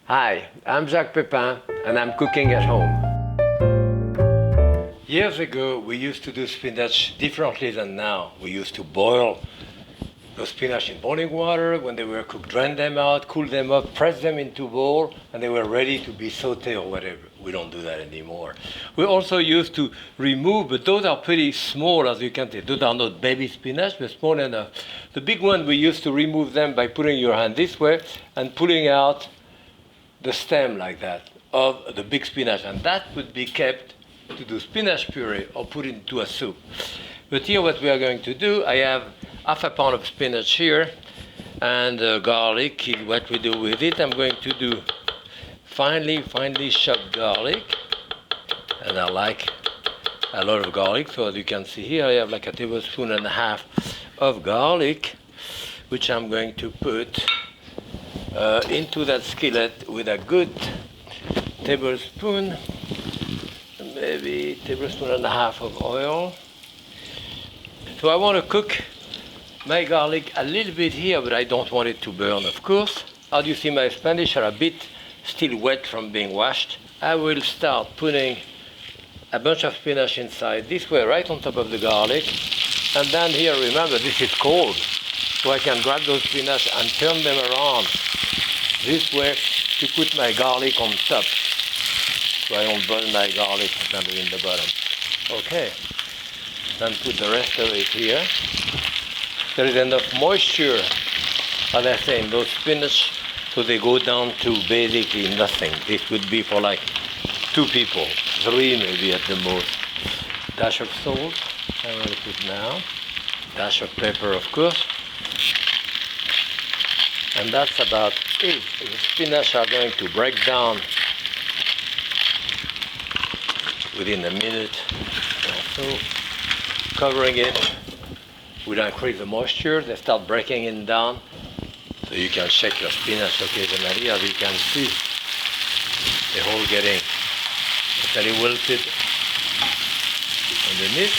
Hi, I'm Jacques Pépin and I'm cooking at home. Years ago, we used to do spinach differently than now. We used to boil those spinach in boiling water. When they were cooked, drain them out, cool them up, press them into a bowl, and they were ready to be sauteed or whatever. We don't do that anymore. We also used to remove, but those are pretty small, as you can see. Those are not baby spinach, but small enough. The big one, we used to remove them by putting your hand this way and pulling out the stem like that of the big spinach, and that would be kept to do spinach puree or put into a soup. But here what we are going to do, I have half a pound of spinach here and garlic is what we do with it. I'm going to do finely chopped garlic, and I like a lot of garlic, so as you can see here I have like a tablespoon and a half of garlic, which I'm going to put into that skillet with a good tablespoon, maybe tablespoon and a half of oil. So I want to cook my garlic a little bit here, but I don't want it to burn, of course. As you see, my Spanish are a bit still wet from being washed. I will start putting a bunch of spinach inside this way, right on top of the garlic. And then here, remember, this is cold, so I can grab those spinach and turn them around this way to put my garlic on top, so I don't burn my garlic down in the bottom. Okay, then put the rest of it here. There is enough moisture, as I say, in those spinach, so they go down to basically nothing. This would be for like 2 people, 3 maybe at the most. Dash of salt, I'm going to put now. Dash of pepper, of course. And that's about it. The spinach are going to break down within a minute or so. Covering it will increase the moisture. They start breaking it down. So you can shake your spinach occasionally. As you can see, they're all getting totally wilted underneath.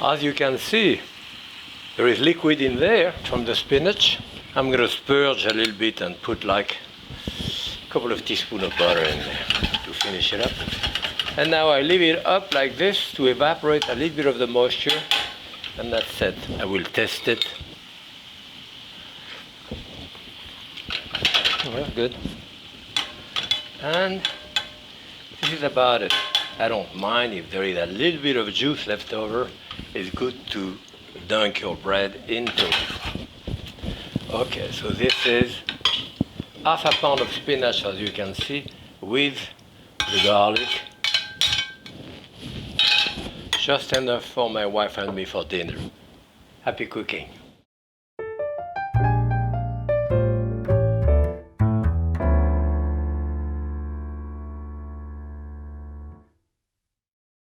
As you can see, there is liquid in there from the spinach. I'm going to spurge a little bit and put like a couple of teaspoons of butter in there to finish it up. And now I leave it up like this to evaporate a little bit of the moisture, and that's it. I will test it. Oh, that's good. And this is about it. I don't mind if there is a little bit of juice left over. It's good to dunk your bread into it. Okay, so this is half a pound of spinach, as you can see, with the garlic. Just enough for my wife and me for dinner. Happy cooking.